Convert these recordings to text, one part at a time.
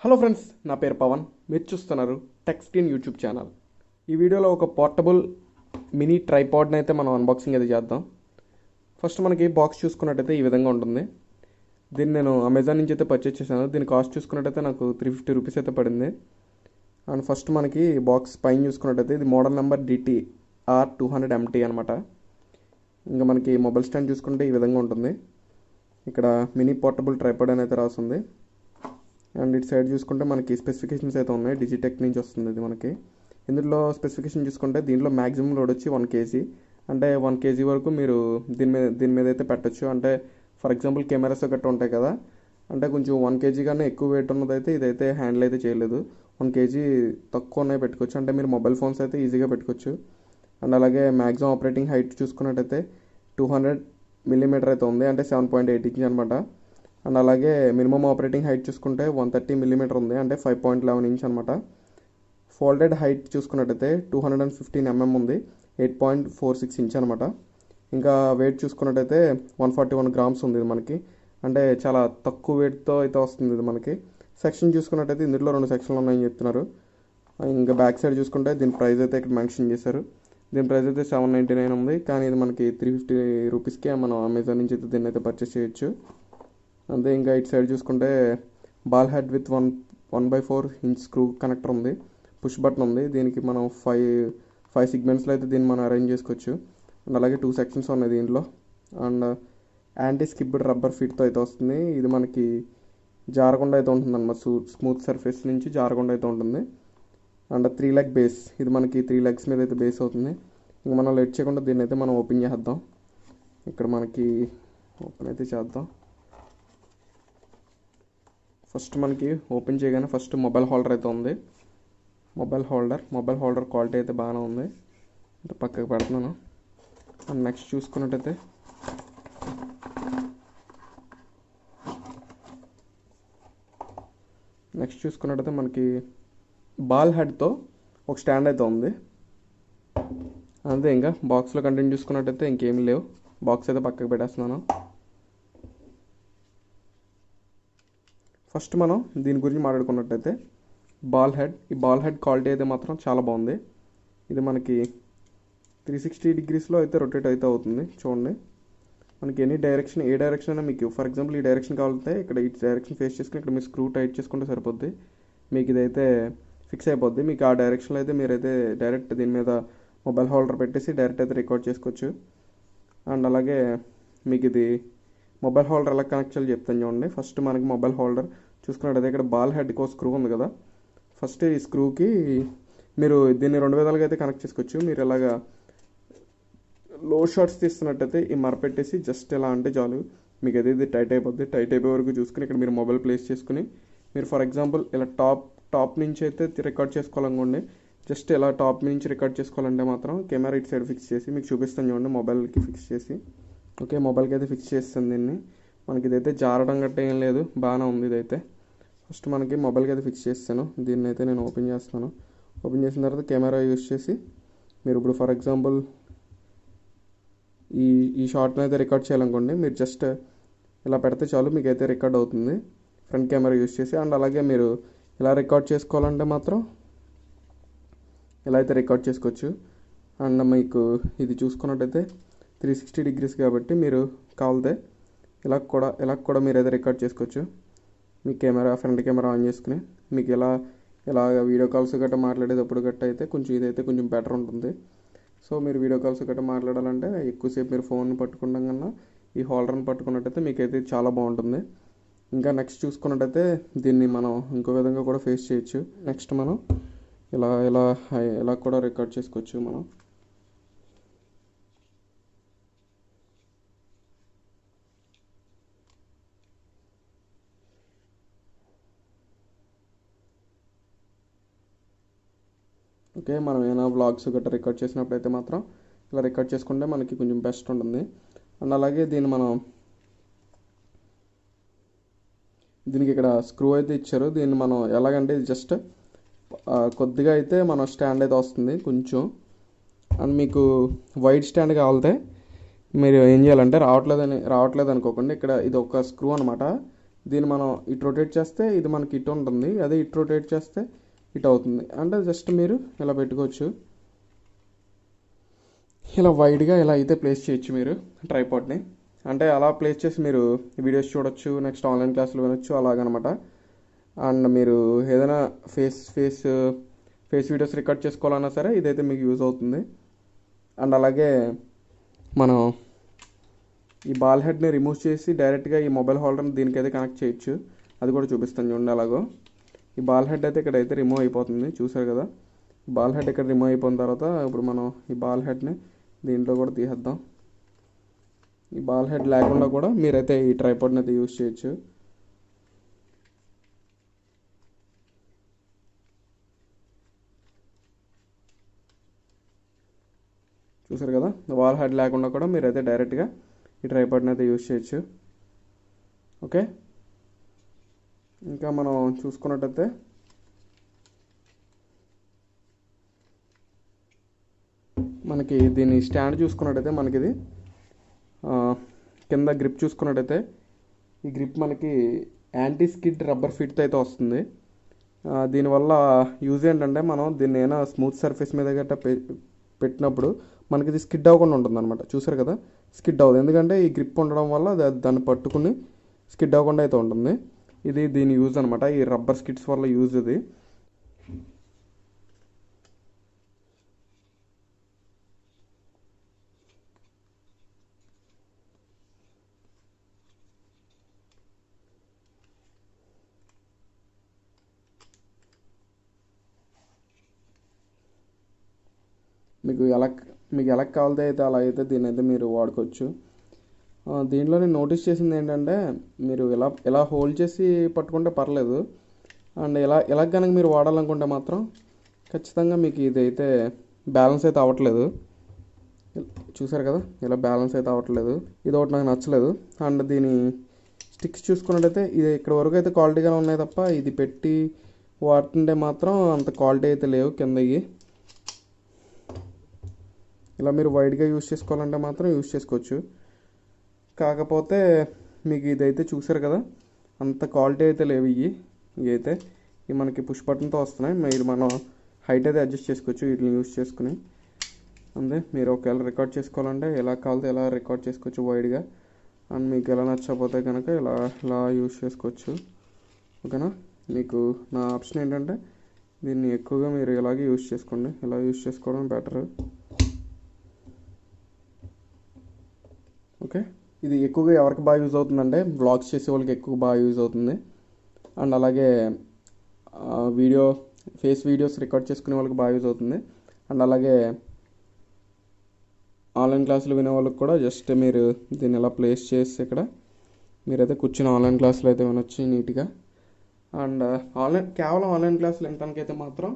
Hello friends, నా పేరు పవన్. మీరు చూస్తున్నారు టెక్ స్క్రీన్ యూట్యూబ్ ఛానల్. ఈ వీడియోలో ఒక పోర్టబుల్ మినీ ట్రైపాడ్ని అయితే మనం అన్బాక్సింగ్ అయితే చేద్దాం. ఫస్ట్ మనకి బాక్స్ చూసుకున్నట్టయితే ఈ విధంగా ఉంటుంది. దీన్ని నేను అమెజాన్ నుంచి అయితే పర్చేస్ చేశాను. దీని కాస్ట్ చూసుకున్నట్టయితే నాకు 350 రూపీస్ అయితే పడింది. అండ్ ఫస్ట్ మనకి బాక్స్ పైన చూసుకున్నట్టయితే ఇది మోడల్ నెంబర్ DTR-200 MT అనమాట. ఇంకా మనకి మొబైల్ స్టాండ్ చూసుకుంటే ఈ విధంగా ఉంటుంది. ఇక్కడ మినీ పోర్టబుల్ ట్రైపాడ్ అని అయితే రాస్తుంది. అండ్ ఇటు సైడ్ చూసుకుంటే మనకి స్పెసిఫికేషన్స్ అయితే ఉన్నాయి. డిజిటెక్ నుంచి వస్తుంది ఇది మనకి. ఇందులో స్పెసిఫికేషన్ చూసుకుంటే దీంట్లో మ్యాక్సిమం లోడ్ వచ్చి 1 kg, అంటే 1 kg వరకు మీరు దీని మీద అయితే పెట్టచ్చు. అంటే ఫర్ ఎగ్జాంపుల్ కెమెరాస్ గట్రా ఉంటాయి కదా, అంటే కొంచెం 1 kg కన్నా ఎక్కువ వెయిట్ ఉన్నదైతే ఇదైతే హ్యాండిల్ అయితే చేయలేదు. 1 kg తక్కువ ఉన్నాయి పెట్టుకోవచ్చు. అంటే మీరు మొబైల్ ఫోన్స్ అయితే ఈజీగా పెట్టుకోవచ్చు. అండ్ అలాగే మ్యాక్సిమం ఆపరేటింగ్ హైట్ చూసుకున్నట్టయితే 200 మిల్లీమీటర్ అయితే ఉంది, అంటే 7.8 ఇంచ్ అనమాట. అండ్ అలాగే మినిమం ఆపరేటింగ్ హైట్ చూసుకుంటే 130 మిల్లీమీటర్ ఉంది, అంటే 5.11 ఇంచ్ అనమాట. ఫోల్డెడ్ హైట్ చూసుకున్నట్టయితే 215 mm ఉంది, 8.46 ఇంచ్ అనమాట. ఇంకా వెయిట్ చూసుకున్నట్టయితే 141 గ్రామ్స్ ఉంది ఇది మనకి, అంటే చాలా తక్కువ వెయిట్తో అయితే వస్తుంది ఇది మనకి. సెక్షన్ చూసుకున్నట్టయితే ఇందులో 2 సెక్షన్లు ఉన్నాయని చెప్తున్నారు. ఇంకా బ్యాక్ సైడ్ చూసుకుంటే దీని ప్రైస్ అయితే ఇక్కడ మెన్షన్ చేశారు. దీని ప్రైస్ అయితే 799 ఉంది, కానీ ఇది మనకి 350 రూపీస్కే మనం అమెజాన్ నుంచి అయితే దీన్ని అయితే పర్చేస్ చేయొచ్చు. అంతే. ఇంకా ఇటు సైడ్ చూసుకుంటే ball head with 1/4 inch screw connector ఉంది, పుష్ బటన్ ఉంది. దీనికి మనం 5 సెగ్మెంట్స్లో అయితే దీన్ని మనం అరేంజ్ చేసుకోవచ్చు. అండ్ అలాగే 2 సెక్షన్స్ ఉన్నాయి దీంట్లో. అండ్ యాంటీ స్కిప్డ్ రబ్బర్ ఫీట్తో అయితే వస్తుంది. ఇది మనకి జారకుండా అయితే ఉంటుంది అన్నమాట, స్మూత్ సర్ఫేస్ నుంచి జారకుండా అయితే ఉంటుంది. అండ్ 3 లెగ్ బేస్, ఇది మనకి 3 లెగ్స్ మీద అయితే బేస్ అవుతుంది. ఇంక మనం లేట్ చేయకుండా దీన్ని అయితే మనం ఓపెన్ చేద్దాం. ఇక్కడ మనకి ఓపెన్ అయితే చేద్దాం. ఫస్ట్ మనకి ఓపెన్ చేయగానే ఫస్ట్ మొబైల్ హోల్డర్ అయితే ఉంది. మొబైల్ హోల్డర్ క్వాలిటీ అయితే బాగానే ఉంది, అంటే పక్కకు పెడుతున్నాను. అండ్ నెక్స్ట్ చూసుకున్నట్టయితే మనకి బాల్ హెడ్తో ఒక స్టాండ్ అయితే ఉంది. అంతే. ఇంకా బాక్స్లో కంటెంట్ చూసుకున్నట్టయితే ఇంకేమీ లేవు. బాక్స్ అయితే పక్కకు పెట్టేస్తున్నాను. ఫస్ట్ మనం దీని గురించి మాట్లాడుకున్నట్టయితే ఈ బాల్ హెడ్ క్వాలిటీ అయితే మాత్రం చాలా బాగుంది. ఇది మనకి 360 డిగ్రీస్లో అయితే రొటేట్ అయితే అవుతుంది. చూడండి, మనకి ఏ డైరెక్షన్ అయినా మీకు ఫర్ ఎగ్జాంపుల్ ఈ డైరెక్షన్ కావాలంటే ఇక్కడ ఈ డైరెక్షన్ ఫేస్ చేసుకుని ఇక్కడ మీరు స్క్రూ టైట్ చేసుకుంటే సరిపోద్ది. మీకు ఇదైతే ఫిక్స్ అయిపోద్ది. మీకు ఆ డైరెక్షన్లో అయితే మీరైతే డైరెక్ట్ దీని మీద మొబైల్ హోల్డర్ పెట్టేసి డైరెక్ట్ అయితే రికార్డ్ చేసుకోవచ్చు. అండ్ అలాగే మీకు ఇది మొబైల్ హోల్డర్ ఎలా కనెక్ట్ చేయాలో చెప్తాను చూడండి. ఫస్ట్ మనకి మొబైల్ హోల్డర్ చూసుకున్నట్టయితే ఇక్కడ బాల్ హెడ్కి ఒక స్క్రూ ఉంది కదా, ఫస్ట్ ఈ స్క్రూకి మీరు దీన్ని 2 విధాలుగా అయితే కనెక్ట్ చేసుకోవచ్చు. మీరు ఇలాగా లో షార్ట్స్ తీస్తున్నట్టయితే ఈ మరపెట్టేసి జస్ట్ ఎలా అంటే చాలు, మీకు అయితే ఇది టైట్ అయిపోద్ది. టైట్ అయిపోయే వరకు చూసుకుని ఇక్కడ మీరు మొబైల్ ప్లేస్ చేసుకుని మీరు ఫర్ ఎగ్జాంపుల్ ఇలా టాప్ నుంచి అయితే రికార్డ్ చేసుకోవాలనుకోండి. జస్ట్ ఇలా టాప్ నుంచి రికార్డ్ చేసుకోవాలంటే మాత్రం కెమెరా ఇటు సైడ్ ఫిక్స్ చేసి మీకు చూపిస్తాను చూడండి. మొబైల్కి ఫిక్స్ చేసి ఓకే, మొబైల్కి అయితే ఫిక్స్ చేస్తాను దీన్ని. మనకి ఇదైతే జారడం గట్రా ఏం లేదు, బాగానే ఉంది ఇదైతే. ఫస్ట్ మనకి మొబైల్కి అయితే ఫిక్స్ చేస్తాను. దీన్ని అయితే నేను ఓపెన్ చేస్తాను. ఓపెన్ చేసిన తర్వాత కెమెరా యూస్ చేసి మీరు ఇప్పుడు ఫర్ ఎగ్జాంపుల్ ఈ షార్ట్ని అయితే రికార్డ్ చేయాలనుకోండి. మీరు జస్ట్ ఇలా పెడితే చాలు, మీకు అయితే రికార్డ్ అవుతుంది ఫ్రంట్ కెమెరా యూస్ చేసి. అండ్ అలాగే మీరు ఇలా రికార్డ్ చేసుకోవాలంటే మాత్రం ఇలా అయితే రికార్డ్ చేసుకోవచ్చు. అండ్ మీకు ఇది చూసుకున్నట్టయితే 360 డిగ్రీస్ కాబట్టి మీరు కావాలితే ఇలా కూడా మీరు అయితే రికార్డ్ చేసుకోవచ్చు. మీ ఫ్రంట్ కెమెరా ఆన్ చేసుకుని మీకు ఇలా వీడియో కాల్స్ గట్రా మాట్లాడేటప్పుడు గట్రా అయితే ఇదైతే కొంచెం బెటర్ ఉంటుంది. సో మీరు వీడియో కాల్స్ గట్రా మాట్లాడాలంటే ఎక్కువసేపు మీరు ఫోన్ పట్టుకోవడం కన్నా ఈ హోల్డర్ని పట్టుకున్నట్టయితే మీకైతే చాలా బాగుంటుంది. ఇంకా నెక్స్ట్ చూసుకున్నట్టయితే దీన్ని మనం ఇంకో విధంగా కూడా ఫేస్ చేయొచ్చు. నెక్స్ట్ మనం ఇలా కూడా రికార్డ్ చేసుకోవచ్చు మనం. ఓకే, మనం ఏమైనా వ్లాగ్స్ గట్రా రికార్డ్ చేసినప్పుడు అయితే మాత్రం ఇలా రికార్డ్ చేసుకుంటే మనకి కొంచెం బెస్ట్ ఉంటుంది. అండ్ అలాగే దీనికి ఇక్కడ స్క్రూ అయితే ఇచ్చారు. దీన్ని మనం ఎలాగంటే జస్ట్ కొద్దిగా అయితే మన స్టాండ్ అయితే వస్తుంది కొంచెం. అండ్ మీకు వైడ్ స్టాండ్ కావాలితే మీరు ఏం చేయాలంటే రావట్లేదు అనుకోకండి. ఇక్కడ ఇది ఒక స్క్రూ అనమాట, దీన్ని మనం ఇటు రొటేట్ చేస్తే ఇది మనకి ఇటు ఉంటుంది, అదే ఇటు రొటేట్ చేస్తే ఇటు అవుతుంది. అంటే జస్ట్ మీరు ఇలా పెట్టుకోవచ్చు, ఇలా వైడ్గా ఇలా అయితే ప్లేస్ చేయొచ్చు మీరు ట్రైపాడ్ని. అంటే అలా ప్లేస్ చేసి మీరు వీడియోస్ చూడొచ్చు, నెక్స్ట్ ఆన్లైన్ క్లాసులు వినొచ్చు అలాగనమాట. అండ్ మీరు ఏదైనా ఫేస్ వీడియోస్ రికార్డ్ చేసుకోవాలన్నా సరే ఇదైతే మీకు యూజ్ అవుతుంది. అండ్ అలాగే మనం ఈ బాల్ హెడ్ని రిమూవ్ చేసి డైరెక్ట్గా ఈ మొబైల్ హోల్డర్ని దీనికైతే కనెక్ట్ చేయొచ్చు. అది కూడా చూపిస్తాను చూడండి. అలాగో ఈ బాల్ హెడ్ అయితే ఇక్కడైతే రిమూవ్ అయిపోతుంది, చూసారు కదా. ఈ బాల్ హెడ్ ఇక్కడ రిమూవ్ అయిపోయిన తర్వాత ఇప్పుడు మనం ఈ బాల్ హెడ్ని దీంట్లో కూడా తీసేద్దాం. ఈ బాల్ హెడ్ లేకుండా కూడా మీరైతే ఈ ట్రైపాడ్ని అయితే యూజ్ చేయొచ్చు. చూసారు కదా, బాల్ హెడ్ లేకుండా కూడా మీరైతే డైరెక్ట్గా ఈ ట్రైపాడ్ని అయితే యూజ్ చేయొచ్చు. ఓకే, ఇంకా మనం చూసుకున్నట్టయితే మనకి దీని స్టాండ్ చూసుకున్నట్టయితే మనకి ఇది కింద గ్రిప్ చూసుకున్నట్టయితే ఈ గ్రిప్ మనకి యాంటీ స్కిడ్ రబ్బర్ ఫిట్తో అయితే వస్తుంది. దీనివల్ల యూజ్ ఏంటంటే మనం దీన్ని ఏమైనా స్మూత్ సర్ఫేస్ మీద గట్రా పెట్టినప్పుడు మనకి ఇది స్కిడ్ అవ్వకుండా ఉంటుంది అనమాట. చూసారు కదా, స్కిడ్ అవ్వదు, ఎందుకంటే ఈ గ్రిప్ ఉండడం వల్ల దాన్ని పట్టుకుని స్కిడ్ అవ్వకుండా అయితే ఉంటుంది. ఇది దీని యూజ్ అనమాట, ఈ రబ్బర్ స్కిడ్స్ వల్ల యూజ్ ఇది. మీకు ఎలా కావాలితే అయితే అలా అయితే దీన్ని అయితే మీరు వాడుకోవచ్చు. దీంట్లో నేను నోటీస్ చేసింది ఏంటంటే మీరు ఇలా హోల్డ్ చేసి పట్టుకుంటే పర్లేదు. అండ్ ఎలా కనుక మీరు వాడాలనుకుంటే మాత్రం ఖచ్చితంగా మీకు ఇదైతే బ్యాలెన్స్ అయితే అవ్వట్లేదు. చూసారు కదా, ఇలా బ్యాలెన్స్ అయితే అవ్వట్లేదు. ఇది ఒకటి నాకు నచ్చలేదు. అండ్ దీని స్టిక్స్ చూసుకున్నట్టయితే ఇది ఇక్కడ వరకు అయితే క్వాలిటీగానే ఉన్నాయి తప్ప ఇది పెట్టి వాడుతుంటే మాత్రం అంత క్వాలిటీ అయితే లేవు కిందకి. ఇలా మీరు వైడ్గా యూజ్ చేసుకోవాలంటే మాత్రం యూజ్ చేసుకోవచ్చు. కాకపోతే మీకు ఇదైతే చూసారు కదా, అంత క్వాలిటీ అయితే లేవు. ఇవి మనకి పుష్ బటన్తో వస్తున్నాయి. మనం హైట్ అయితే అడ్జస్ట్ చేసుకోవచ్చు వీటిని యూజ్ చేసుకుని. అంతే, మీరు ఒకవేళ రికార్డ్ చేసుకోవాలంటే ఎలా కావాలితే ఎలా రికార్డ్ చేసుకోవచ్చు వైడ్గా. అండ్ మీకు ఎలా నచ్చకపోతే కనుక ఇలా యూజ్ చేసుకోవచ్చు. ఓకేనా, మీకు నా ఆప్షన్ ఏంటంటే దీన్ని ఎక్కువగా మీరు ఇలాగే యూజ్ చేసుకోండి. ఇలా యూజ్ చేసుకోవడం బెటర్. ఓకే, ఇది ఎక్కువగా ఎవరికి బాగా యూజ్ అవుతుందంటే వ్లాగ్స్ చేసే వాళ్ళకి ఎక్కువ బాగా యూజ్ అవుతుంది. అండ్ అలాగే ఫేస్ వీడియోస్ రికార్డ్ చేసుకునే వాళ్ళకి బాగా యూజ్ అవుతుంది. అండ్ అలాగే ఆన్లైన్ క్లాసులు వినే వాళ్ళకి కూడా జస్ట్ మీరు దీన్ని ఇలా ప్లేస్ చేసి ఇక్కడ మీరైతే కూర్చుని ఆన్లైన్ క్లాసులు అయితే వినొచ్చు నీట్గా. అండ్ కేవలం ఆన్లైన్ క్లాసులు వినడానికైతే మాత్రం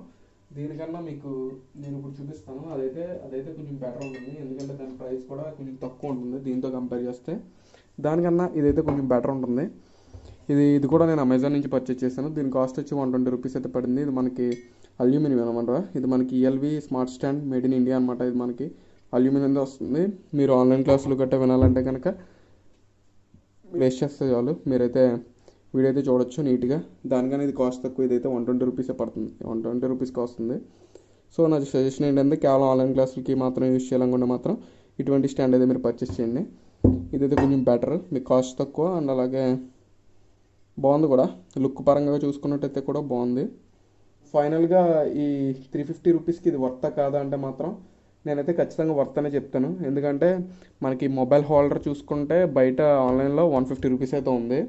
దీనికన్నా మీకు నేను ఇప్పుడు చూపిస్తాను, అదైతే కొంచెం బెటర్ ఉంటుంది. ఎందుకంటే దాని ప్రైస్ కూడా కొంచెం తక్కువ ఉంటుంది దీంతో కంపేర్ చేస్తే. దానికన్నా ఇదైతే కొంచెం బెటర్ ఉంటుంది. ఇది కూడా నేను అమెజాన్ నుంచి పర్చేస్ చేశాను. దీని కాస్ట్ వచ్చి 120 రూపీస్ అయితే పడింది. ఇది మనకి అల్యూమినియం అనమాట. ఇది మనకి ELV smart stand made in India అనమాట. ఇది మనకి అల్యూమినియంతో వస్తుంది. మీరు ఆన్లైన్ క్లాసులు గట్రా వినాలంటే కనుక వేస్ట్ చేస్తే చాలు, మీరైతే వీడియో అయితే చూడొచ్చు నీట్గా. దానికన్నా ఇది కాస్ట్ తక్కువ. ఇదైతే 120 రూపీసే పడుతుంది, 120 రూపీస్కి వస్తుంది. సో నా సజెషన్ ఏంటంటే కేవలం ఆన్లైన్ క్లాసులకి మాత్రం యూజ్ చేయాలనుకుంటే మాత్రం ఇటువంటి స్టాండ్ అయితే మీరు పర్చేస్ చేయండి. ఇదైతే కొంచెం బెటర్, మీకు కాస్ట్ తక్కువ. అండ్ అలాగే బాగుంది కూడా, లుక్ పరంగా చూసుకున్నట్టయితే కూడా బాగుంది. ఫైనల్గా ఈ 350 రూపీస్కి ఇది వర్తా కాదా అంటే మాత్రం నేనైతే ఖచ్చితంగా వర్త్ అనే చెప్తాను. ఎందుకంటే మనకి మొబైల్ హోల్డర్ చూసుకుంటే బయట ఆన్లైన్లో 150 రూపీస్ అయితే ఉంది.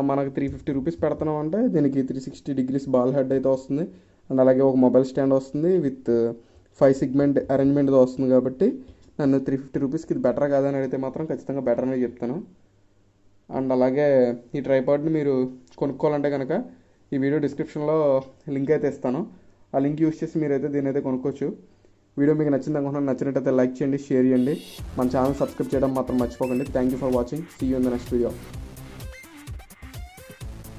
మనకి 350 రూపీస్ పెడుతున్నాం అంటే దీనికి 360 డిగ్రీస్ బాల్ హెడ్ అయితే వస్తుంది. అండ్ అలాగే ఒక మొబైల్ స్టాండ్ వస్తుంది విత్ 5 సెగ్మెంట్ అరేంజ్మెంట్తో వస్తుంది. కాబట్టి నన్ను 350 రూపీస్కి ఇది బెటర్ కాదని అడిగితే మాత్రం ఖచ్చితంగా బెటర్ అనే చెప్తాను. అండ్ అలాగే ఈ ట్రైపాడ్ని మీరు కొనుక్కోవాలంటే కనుక ఈ వీడియో డిస్క్రిప్షన్లో లింక్ అయితే ఇస్తాను. ఆ లింక్ యూస్ చేసి మీరైతే దీని అయితే కొనుక్కోవచ్చు. వీడియో మీకు నచ్చింది అనుకుంటున్నాను. నచ్చినట్టయితే లైక్ చేయండి, షేర్ చేయండి, మన ఛానల్ సబ్స్క్రైబ్ చేయడం మాత్రం మర్చిపోకండి. Thank you for watching. See you in the next video.